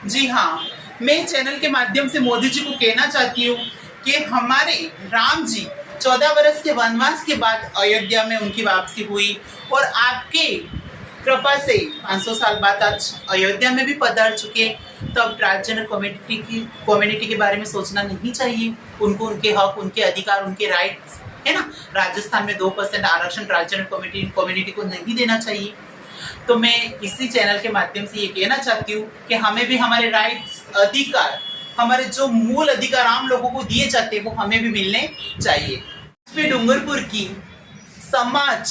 जी हाँ, मैं चैनल के माध्यम से मोदी जी को कहना चाहती हूँ कि हमारे राम जी 14 वर्ष के वनवास के बाद अयोध्या में उनकी वापसी हुई और आपके कृपा से 500 साल बाद आज अयोध्या में भी पधार चुके। तो अब ट्रांसजेंडर कम्युनिटी के बारे में सोचना नहीं चाहिए। उनको उनके हक, उनके अधिकार, उनके राइट्स है ना। राजस्थान में 2% आरक्षण ट्रांसजेंडर कम्युनिटी को नहीं देना चाहिए। तो मैं इसी चैनल के माध्यम से ये कहना चाहती हूँ कि हमें भी हमारे राइट्स, अधिकार, हमारे जो मूल अधिकार आम लोगों को दिए जाते हैं वो हमें भी मिलने चाहिए। डूंगरपुर की समाज,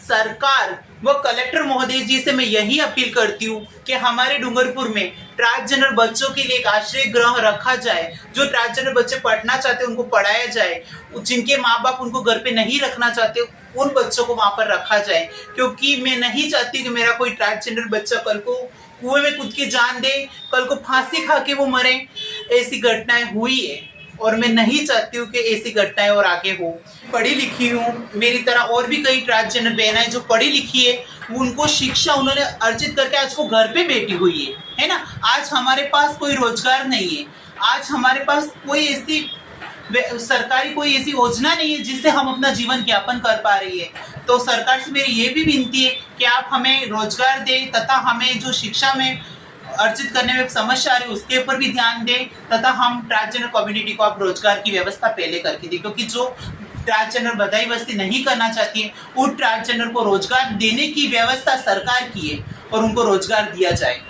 सरकार व कलेक्टर महोदय जी से मैं यही अपील करती हूँ कि हमारे डूंगरपुर में ट्रांसजेंडर बच्चों के लिए एक आश्रय गृह रखा जाए। जो ट्रांसजेंडर बच्चे पढ़ना चाहते हैं उनको पढ़ाया जाए। जिनके माँ बाप उनको घर पे नहीं रखना चाहते उन बच्चों को वहां पर रखा जाए, क्योंकि मैं नहीं चाहती कि मेरा कोई ट्रांसजेंडर बच्चा कल को कुएं में कूद के जान दे, कल को फांसी खा के वो मरे। ऐसी घटनाएं हुई है और मैं नहीं चाहती हूँ कि ऐसी घटनाएं और आगे हो। पढ़ी लिखी हूँ, मेरी तरह और भी कई ट्रांसजेंडर बहनें जो पढ़ी लिखी है, उनको शिक्षा उन्होंने अर्जित करके आज वो घर पे बैठी हुई है ना। आज हमारे पास कोई रोजगार नहीं है, आज हमारे पास कोई ऐसी सरकारी कोई ऐसी योजना नहीं है जिससे हम अपना जीवन यापन कर पा रही है। तो सरकार से मेरी ये भी विनती है कि आप हमें रोजगार दें तथा हमें जो शिक्षा में अर्जित करने में समस्या आ रही है उसके ऊपर भी ध्यान दें, तथा हम ट्रांसजेंडर कम्युनिटी को आप रोजगार की व्यवस्था पहले करके दें, क्योंकि जो ट्रांसजेंडर बधाई बस्ती नहीं करना चाहती है उन ट्रांसजेंडर को रोजगार देने की व्यवस्था सरकार की है और उनको रोजगार दिया जाए।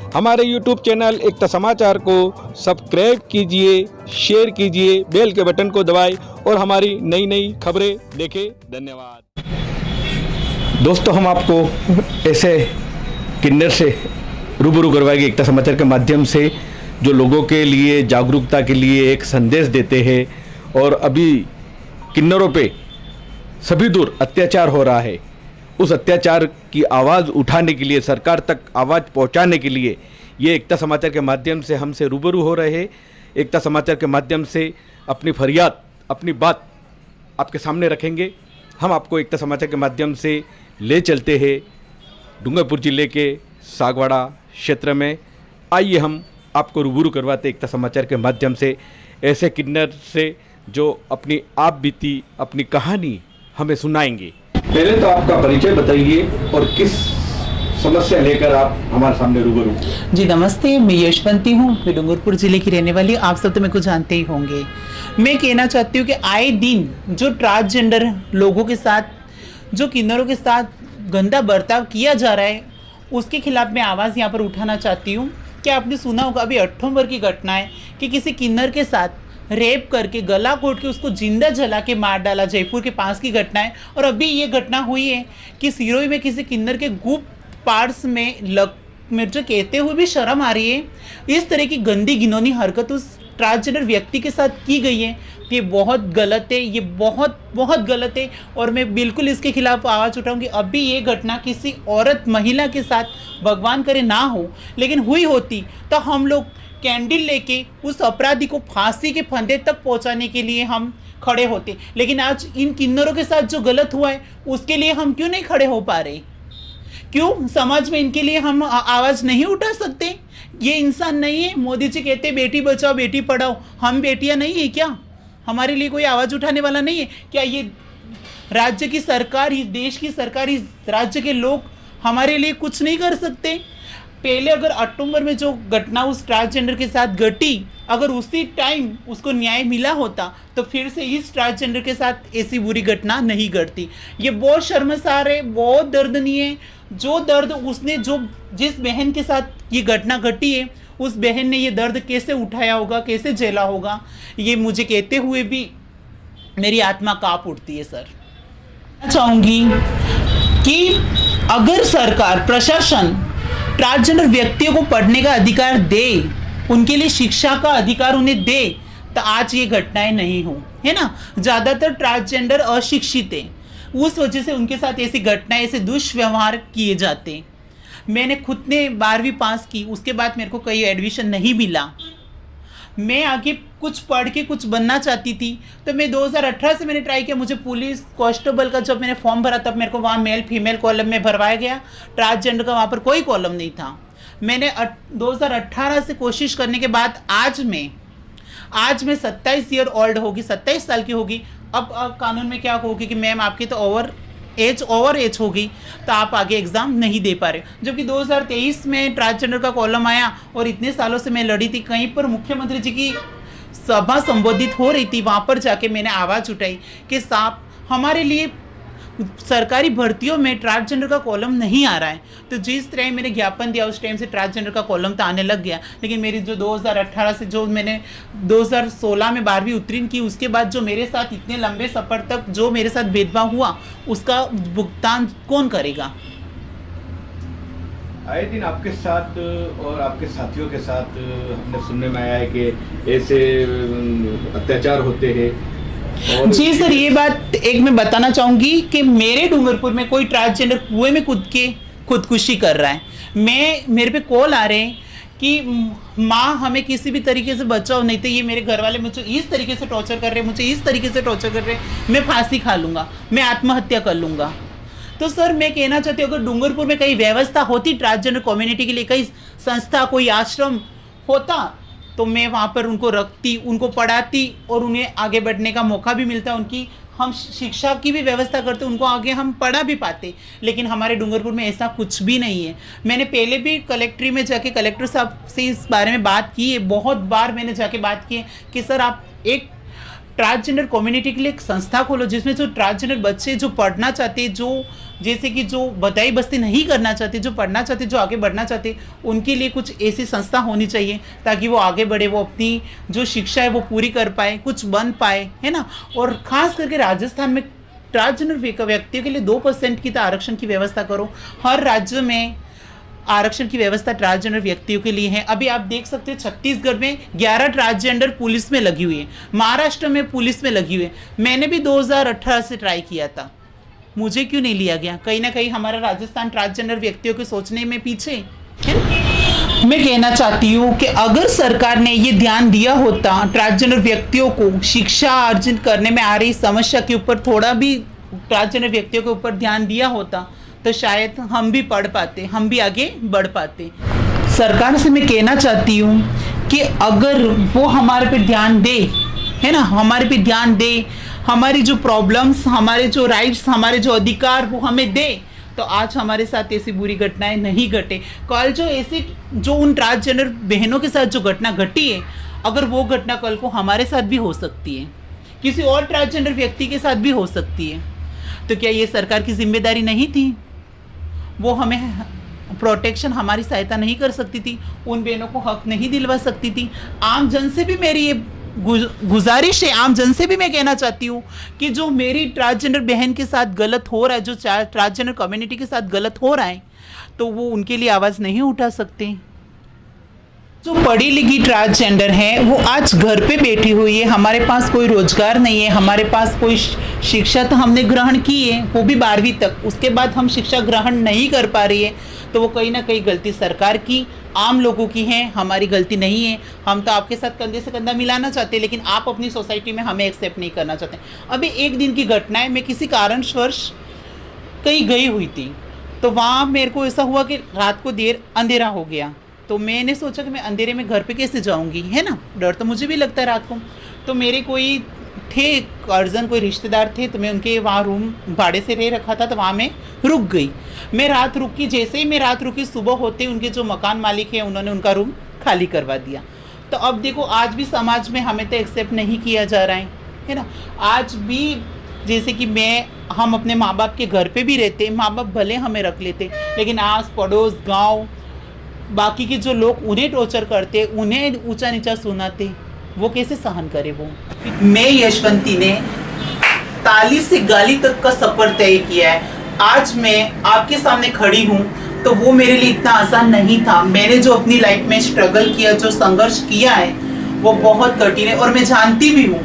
हमारे YouTube चैनल एकता समाचार को सब्सक्राइब कीजिए, शेयर कीजिए, बेल के बटन को दबाएं और हमारी नई नई खबरें देखें। धन्यवाद। दोस्तों, हम आपको ऐसे किन्नर से रूबरू करवाएंगे एकता समाचार के माध्यम से, जो लोगों के लिए जागरूकता के लिए एक संदेश देते हैं। और अभी किन्नरों पे सभी दूर अत्याचार हो रहा है, उस अत्याचार की आवाज़ उठाने के लिए, सरकार तक आवाज़ पहुंचाने के लिए ये एकता समाचार के माध्यम से हमसे रूबरू हो रहे हैं। एकता समाचार के माध्यम से अपनी फरियाद, अपनी बात आपके सामने रखेंगे। हम आपको एकता समाचार के माध्यम से ले चलते हैं डूंगरपुर जिले के सागवाड़ा क्षेत्र में। आइए हम आपको रूबरू करवाते एकता समाचार के माध्यम से ऐसे किन्नर से जो अपनी आप बीती, अपनी कहानी हमें सुनाएंगे। पहले तो आपका परिचय बताइए और किस समस्या लेकर आप हमारे सामने रूबरू। जी नमस्ते, मैं यशवंती हूँ, मैं डूंगरपुर जिले की रहने वाली। आप सब तो मेरे को जानते ही होंगे। मैं कहना चाहती हूँ कि आए दिन जो ट्रांसजेंडर लोगों के साथ, जो किन्नरों के साथ गंदा बर्ताव किया जा रहा है, उसके खिलाफ मैं आवाज़ यहाँ पर उठाना चाहती हूँ। कि आपने सुना होगा अभी अक्टूबर की घटना है कि किसी किन्नर के साथ रेप करके, गला घोट के उसको जिंदा जला के मार डाला। जयपुर के पास की घटना है। और अभी ये घटना हुई है कि सिरोही में किसी किन्नर के गुप्त पार्ट्स में जो कहते हुए भी शर्म आ रही है, इस तरह की गंदी घिनौनी हरकत उस ट्रांसजेंडर व्यक्ति के साथ की गई है। ये बहुत गलत है, ये बहुत बहुत गलत है और मैं बिल्कुल इसके खिलाफ आवाज़ उठाऊंगी। अभी ये घटना किसी औरत, महिला के साथ भगवान करे ना हो, लेकिन हुई होती तो हम लोग कैंडल लेके उस अपराधी को फांसी के फंदे तक पहुंचाने के लिए हम खड़े होते। लेकिन आज इन किन्नरों के साथ जो गलत हुआ है उसके लिए हम क्यों नहीं खड़े हो पा रहे? क्यों समाज में इनके लिए हम आवाज़ नहीं उठा सकते? ये इंसान नहीं है? मोदी जी कहते बेटी बचाओ बेटी पढ़ाओ, हम बेटियां नहीं है क्या? हमारे लिए कोई आवाज़ उठाने वाला नहीं है क्या? ये राज्य की सरकार, इस देश की सरकार, इस राज्य के लोग हमारे लिए कुछ नहीं कर सकते? पहले अगर अक्टूबर में जो घटना उस ट्रांसजेंडर के साथ घटी, अगर उसी टाइम उसको न्याय मिला होता तो फिर से इस ट्रांसजेंडर के साथ ऐसी बुरी घटना नहीं घटती। ये बहुत शर्मसार है, बहुत दर्दनीय है। जो दर्द उसने, जो जिस बहन के साथ ये घटना घटी है, उस बहन ने ये दर्द कैसे उठाया होगा, कैसे झेला होगा, ये मुझे कहते हुए भी मेरी आत्मा कांप उठती है। सर, चाहूँगी कि अगर सरकार, प्रशासन ट्रांसजेंडर व्यक्तियों को पढ़ने का अधिकार दे, उनके लिए शिक्षा का अधिकार उन्हें दे, तो आज ये घटनाएं नहीं हो, है ना। ज़्यादातर ट्रांसजेंडर अशिक्षित हैं, उस वजह से उनके साथ ऐसी घटनाएं, ऐसे दुष्व्यवहार किए जाते। मैंने खुद ने 12वीं पास की, उसके बाद मेरे को कहीं एडमिशन नहीं मिला। मैं आगे कुछ पढ़ के कुछ बनना चाहती थी, तो मैं 2018 से मैंने ट्राई किया। मुझे पुलिस कांस्टेबल का जब मैंने फॉर्म भरा तब मेरे को वहाँ मेल फीमेल कॉलम में भरवाया गया, ट्रांसजेंडर का वहाँ पर कोई कॉलम नहीं था। मैंने 2018 से कोशिश करने के बाद आज मैं 27 ईयर ओल्ड होगी, 27 साल की होगी। अब कानून में क्या होगी कि मैम आपकी तो ओवर एज हो गई, तो आप आगे एग्ज़ाम नहीं दे पा रहे। जबकि 2023 में ट्रांसजेंडर का कॉलम आया और इतने सालों से मैं लड़ी थी। कहीं पर मुख्यमंत्री जी की सभा संबोधित हो रही थी, वहाँ पर जाके मैंने आवाज़ उठाई कि साहब हमारे लिए सरकारी भर्तियों में ट्रांसजेंडर का कॉलम नहीं आ रहा है। तो जिस तरह मैंने ज्ञापन दिया उस टाइम से ट्रांसजेंडर का कॉलम तो आने लग गया। लेकिन मेरी जो 2018 से जो मैंने 2016 में 12वीं उत्तीर्ण की, उसके बाद जो मेरे साथ इतने लंबे सफ़र तक जो मेरे साथ भेदभाव हुआ, उसका भुगतान कौन करेगा? आए दिन आपके साथ और आपके साथियों के साथ हमने सुनने में आया है कि ऐसे अत्याचार होते हैं। जी सर, ये बात एक मैं बताना चाहूँगी कि मेरे डूंगरपुर में कोई ट्रांसजेंडर कुएं में कूद के खुदकुशी कर रहा है। मेरे पे कॉल आ रहे हैं कि माँ हमें किसी भी तरीके से बचाओ, नहीं तो ये मेरे घर वाले मुझे इस तरीके से टॉर्चर कर रहे हैं, मुझे इस तरीके से टॉर्चर कर रहे हैं, मैं फांसी खा लूँगा, मैं आत्महत्या कर लूँगा। तो सर मैं कहना चाहती हूँ, अगर डूंगरपुर में कहीं व्यवस्था होती ट्रांसजेंडर कम्युनिटी के लिए, कई संस्था कोई आश्रम होता, तो मैं वहाँ पर उनको रखती, उनको पढ़ाती और उन्हें आगे बढ़ने का मौका भी मिलता। उनकी हम शिक्षा की भी व्यवस्था करते, उनको आगे हम पढ़ा भी पाते। लेकिन हमारे डूंगरपुर में ऐसा कुछ भी नहीं है। मैंने पहले भी कलेक्ट्री में जाके कलेक्टर साहब से इस बारे में बात की है, बहुत बार मैंने जाके बात की है कि सर आप एक ट्रांसजेंडर कम्युनिटी के लिए एक संस्था खोलो जिसमें जो ट्रांसजेंडर बच्चे जो पढ़ना चाहते, जो जैसे कि जो बदाई बस्ती नहीं करना चाहते, जो पढ़ना चाहते, जो आगे बढ़ना चाहते, उनके लिए कुछ ऐसी संस्था होनी चाहिए ताकि वो आगे बढ़े, वो अपनी जो शिक्षा है वो पूरी कर पाए, कुछ बन पाए, है ना। और ख़ास करके राजस्थान में ट्रांसजेंडर व्यक्तियों के लिए 2% की तो आरक्षण की व्यवस्था करो। हर राज्य में आरक्षण की व्यवस्था ट्रांसजेंडर व्यक्तियों के लिए है। अभी आप देख सकते हैं छत्तीसगढ़ में 11 ट्रांसजेंडर पुलिस में लगी हुई है, महाराष्ट्र में पुलिस में लगी हुई है। मैंने भी 2018 से ट्राई किया था, मुझे क्यों नहीं लिया गया? कहीं ना कहीं हमारा राजस्थान ट्रांसजेंडर व्यक्तियों के सोचने में पीछे है। मैं कहना चाहती हूँ कि अगर सरकार ने ये ध्यान दिया होता ट्रांसजेंडर व्यक्तियों को शिक्षा अर्जित करने में आ रही समस्या के ऊपर, थोड़ा भी ट्रांसजेंडर व्यक्तियों के ऊपर ध्यान दिया होता, तो शायद हम भी पढ़ पाते, हम भी आगे बढ़ पाते। सरकार से मैं कहना चाहती हूँ कि अगर वो हमारे पे ध्यान दे, है ना, हमारे पे ध्यान दे, हमारी जो प्रॉब्लम्स, हमारे जो राइट्स, हमारे जो अधिकार वो हमें दे, तो आज हमारे साथ ऐसी बुरी घटनाएं नहीं घटे। कल जो उन ट्रांसजेंडर बहनों के साथ जो घटना घटी है, अगर वो घटना कल को हमारे साथ भी हो सकती है, किसी और ट्रांसजेंडर व्यक्ति के साथ भी हो सकती है, तो क्या ये सरकार की जिम्मेदारी नहीं थी? वो हमें प्रोटेक्शन, हमारी सहायता नहीं कर सकती थी, उन बहनों को हक नहीं दिलवा सकती थी? आम जन से भी मेरी ये गुजारिश है, आम जन से भी मैं कहना चाहती हूँ कि जो मेरी ट्रांसजेंडर बहन के साथ गलत हो रहा है, जो ट्रांसजेंडर कम्युनिटी के साथ गलत हो रहा है, तो वो उनके लिए आवाज़ नहीं उठा सकते। जो पढ़ी लिखी ट्रांसजेंडर है वो आज घर पे बैठी हुई है, हमारे पास कोई रोजगार नहीं है, हमारे पास कोई शिक्षा तो हमने ग्रहण की है, वो भी 12वीं तक, उसके बाद हम शिक्षा ग्रहण नहीं कर पा रही है, तो वो कहीं ना कहीं गलती सरकार की, आम लोगों की है, हमारी गलती नहीं है। हम तो आपके साथ कंधे से कंधा मिलाना चाहते हैं, लेकिन आप अपनी सोसाइटी में हमें एक्सेप्ट नहीं करना चाहते। अभी एक दिन की घटना है, मैं किसी कारणवश कहीं गई हुई थी, तो वहाँ मेरे को ऐसा हुआ कि रात को देर अंधेरा हो गया, तो मैंने सोचा कि मैं अंधेरे में घर पे कैसे जाऊंगी, है ना, डर तो मुझे भी लगता है रात को। तो मेरे कोई थे अर्जन, कोई रिश्तेदार थे, तो मैं उनके वहाँ रूम भाड़े से रह रखा था, तो वहाँ मैं रुक गई। मैं रात रुकी, जैसे ही मैं रात रुकी, सुबह होते उनके जो मकान मालिक हैं उन्होंने उनका रूम खाली करवा दिया। तो अब देखो, आज भी समाज में हमें तो एक्सेप्ट नहीं किया जा रहा है ना। आज भी जैसे कि हम अपने माँ बाप के घर पे भी रहते, माँ बाप भले हमें रख लेते, लेकिन आस पड़ोस गाँव बाकी के जो लोग उन्हें टॉर्चर करते, उन्हें ऊंचा नीचा सुनाते, वो कैसे सहन करे? वो मैं यशवंती ने ताली से गाली तक का सफर तय किया है। आज मैं आपके सामने खड़ी हूँ तो वो मेरे लिए इतना आसान नहीं था। मैंने जो अपनी लाइफ में स्ट्रगल किया, जो संघर्ष किया है, वो बहुत कठिन है और मैं जानती भी हूँ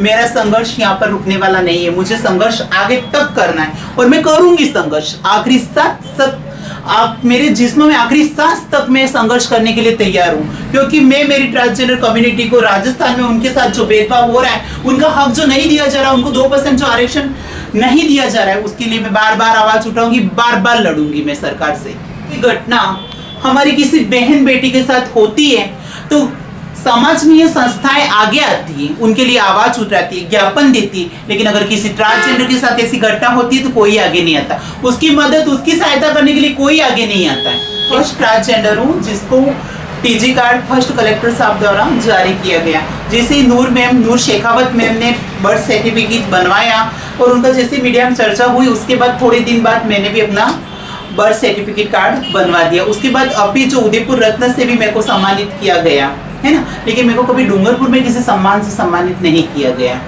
मेरा संघर्ष यहाँ पर रुकने वाला नहीं है। मुझे संघर्ष आगे तक करना है और मैं करूँगी संघर्ष, आप मेरे जिस्म में आखिरी सांस तक मैं संघर्ष करने के लिए तैयार हूँ, क्योंकि मैं मेरी ट्रांसजेंडर कम्युनिटी को राजस्थान में उनके साथ जो भेदभाव हो रहा है, उनका हक जो नहीं दिया जा रहा, उनको 2% जो आरक्षण नहीं दिया जा रहा है, उसके लिए मैं बार बार आवाज उठाऊंगी, बार बार लड़ूंगी मैं सरकार से। ये घटना हमारी किसी बहन बेटी के साथ होती है तो समाज में ये संस्थाएं आगे आती है, उनके लिए आवाज उठाती है, ज्ञापन देती है। लेकिन अगर किसी ट्रांसजेंडर के साथ ऐसी घटना होती है तो कोई आगे नहीं आता, उसकी मदद, उसकी सहायता करने के लिए कोई आगे नहीं आता है। फर्स्ट ट्रांसजेंडर हूँ जिसको टीजी कार्ड फर्स्ट कलेक्टर साहब द्वारा जारी किया गया। जैसे नूर शेखावत मैम ने बर्थ सर्टिफिकेट बनवाया और उनका जैसे मीडिया में चर्चा हुई, उसके बाद थोड़े दिन बाद मैंने भी अपना बर्थ सर्टिफिकेट कार्ड बनवा दिया। उसके बाद अभी जो उदयपुर रत्न से भी मेरे को सम्मानित किया गया है ना, लेकिन मेरे को कभी डूंगरपुर में किसी सम्मान से सम्मानित नहीं किया गया।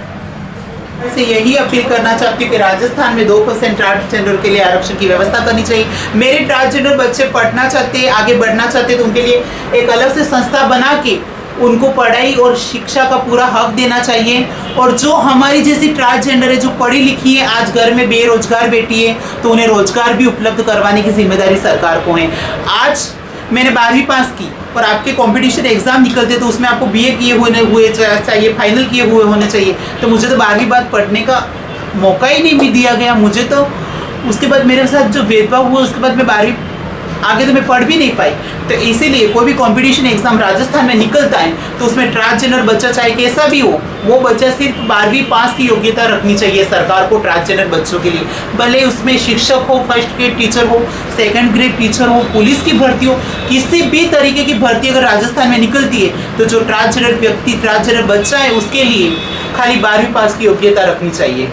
से यही अपील करना चाहती हूँ कि राजस्थान में 2% ट्रांसजेंडर के लिए आरक्षण की व्यवस्था करनी चाहिए। मेरे ट्रांसजेंडर बच्चे पढ़ना चाहते हैं, आगे बढ़ना चाहते हैं, तो उनके लिए एक अलग से संस्था बना के उनको पढ़ाई और शिक्षा का पूरा हक देना चाहिए। और जो हमारी जैसी ट्रांसजेंडर है, जो पढ़ी लिखी है, आज घर में बेरोजगार बैठी है, तो उन्हें रोजगार भी उपलब्ध करवाने की जिम्मेदारी सरकार को है। आज मैंने 12वीं पास की और आपके कंपटीशन एग्जाम निकलते तो उसमें आपको बीए किए हुए चाहिए, फाइनल किए हुए होने चाहिए। तो मुझे तो 12वीं बाद पढ़ने का मौका ही नहीं दिया गया। मुझे तो उसके बाद मेरे साथ जो भेदभाव हुआ, उसके बाद मैं 12वीं आगे तो मैं पढ़ भी नहीं पाई। तो इसीलिए कोई भी कंपटीशन एग्जाम राजस्थान में निकलता है तो उसमें ट्रांसजेंडर बच्चा चाहे कैसा भी हो, वो बच्चा सिर्फ 12वीं पास की योग्यता रखनी चाहिए सरकार को ट्रांसजेंडर बच्चों के लिए। भले उसमें शिक्षक हो, फर्स्ट ग्रेड टीचर हो, सेकंड ग्रेड टीचर हो, पुलिस की भर्ती हो, किसी भी तरीके की भर्ती अगर राजस्थान में निकलती है तो जो ट्रांसजेंडर व्यक्ति, ट्रांसजेंडर बच्चा है, उसके लिए खाली 12वीं पास की योग्यता रखनी चाहिए।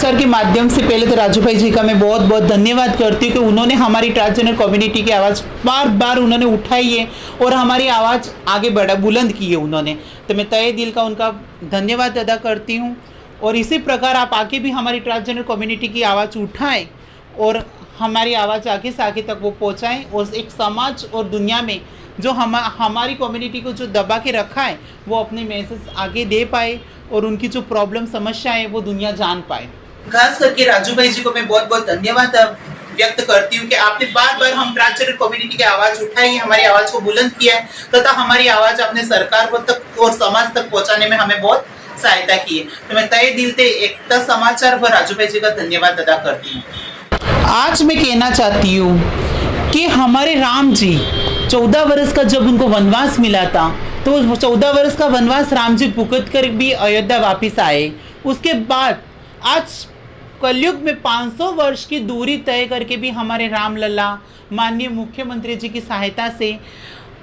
सर के माध्यम से पहले तो राजू भाई जी का मैं बहुत बहुत धन्यवाद करती हूँ कि उन्होंने हमारी ट्रांसजेंडर कम्युनिटी की आवाज़ बार बार उन्होंने उठाई है और हमारी आवाज़ आगे बढ़ा बुलंद की है उन्होंने। तो मैं तहे दिल का उनका धन्यवाद अदा करती हूँ। और इसी प्रकार आप आगे भी हमारी ट्रांसजेंडर कम्युनिटी की आवाज़ उठाएं और हमारी आवाज़ आगे से आगे तक वो पहुँचाएँ और एक समाज और दुनिया में जो हमारी कम्युनिटी को जो दबा के रखा है वो अपने मैसेज आगे दे पाए और उनकी जो प्रॉब्लम समस्या है वो दुनिया जान पाए। खास करके राजू भाई जी को मैं बहुत बहुत धन्यवाद व्यक्त करती हूँ कि आपने बार बार हम ट्रांसजेंडर कम्युनिटी की आवाज उठाई, हमारी आवाज को बुलंद किया है तथा हमारी आवाज अपने सरकार को तक और समाज तक पहुंचाने में हमें बहुत सहायता की है। तो मैं तहे दिल से एकता समाचार पर राजू भाई जी का धन्यवाद अदा करती हूँ। आज मैं कहना चाहती हूँ कि हमारे राम जी 14 वर्ष का जब उनको वनवास मिला था तो 14 वर्ष का वनवास राम जी भुगत कर भी अयोध्या वापिस आए। उसके बाद आज कलयुग में 500 वर्ष की दूरी तय करके भी हमारे राम लल्ला माननीय मुख्यमंत्री जी की सहायता से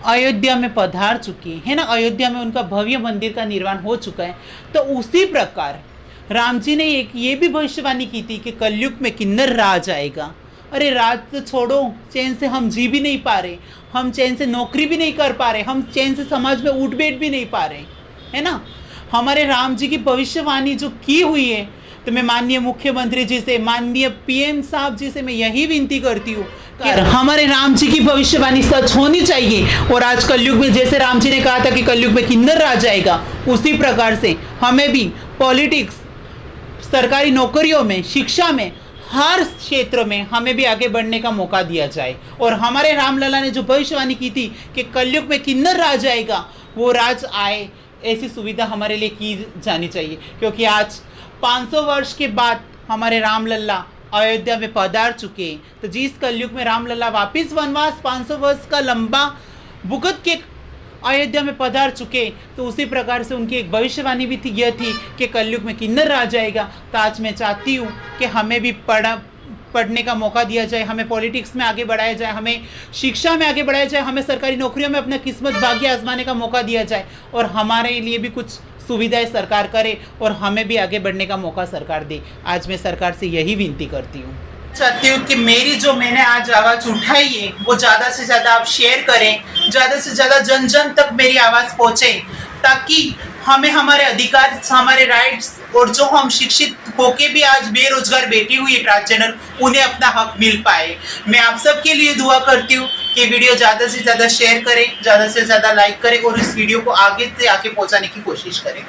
अयोध्या में पधार चुकी है ना। अयोध्या में उनका भव्य मंदिर का निर्माण हो चुका है। तो उसी प्रकार राम जी ने एक ये भी भविष्यवाणी की थी कि कलयुग में किन्नर राज आएगा। अरे राज तो छोड़ो, चैन से हम जी भी नहीं पा रहे, हम चैन से नौकरी भी नहीं कर पा रहे, हम चैन से समाज में उठ बैठ भी नहीं पा रहे, है ना। हमारे राम जी की भविष्यवाणी जो की हुई है, तो मैं माननीय मुख्यमंत्री जी से, माननीय पीएम साहब जी से मैं यही विनती करती हूँ कि हमारे राम जी की भविष्यवाणी सच होनी चाहिए। और आज कलयुग में जैसे राम जी ने कहा था कि कलयुग में किन्नर राज आएगा, उसी प्रकार से हमें भी पॉलिटिक्स, सरकारी नौकरियों में, शिक्षा में, हर क्षेत्र में हमें भी आगे बढ़ने का मौका दिया जाए। और हमारे रामलला ने जो भविष्यवाणी की थी कि कलयुग में किन्नर राज आएगा, वो राज आए, ऐसी सुविधा हमारे लिए की जानी चाहिए। क्योंकि आज 500 वर्ष के बाद हमारे रामलला अयोध्या में पधार चुके। तो जिस कलयुग में रामलला वापिस वनवास 500 वर्ष का लंबा भुगत के अयोध्या में पधार चुके, तो उसी प्रकार से उनकी एक भविष्यवाणी भी थी, यह थी कि कलयुग में किन्नर राज आएगा। तो आज मैं चाहती हूँ कि हमें भी पढ़ने का मौका दिया जाए, हमें पॉलिटिक्स में आगे बढ़ाया जाए, हमें शिक्षा में आगे बढ़ाया जाए, हमें सरकारी नौकरियों में अपना किस्मत भाग्य आजमाने का मौका दिया जाए और हमारे लिए भी कुछ सुविधाएं सरकार करे और हमें भी आगे बढ़ने का मौका सरकार दे। आज मैं सरकार से यही विनती करती हूँ। चाहती हूँ कि मैंने आज आवाज उठाई है वो ज़्यादा से ज़्यादा आप शेयर करें, ज़्यादा से ज़्यादा जन जन तक मेरी आवाज़ पहुँचे, ताकि हमें हमारे अधिकार, हमारे राइट्स और जो हम शिक्षित होके भी आज बेरोजगार बैठी हुई है ट्रांसजेंडर, उन्हें अपना हक मिल पाए। मैं आप सबके लिए दुआ करती हूँ कि वीडियो ज़्यादा से ज़्यादा शेयर करें, ज़्यादा से ज़्यादा लाइक करें और इस वीडियो को आगे से आगे पहुँचाने की कोशिश करें।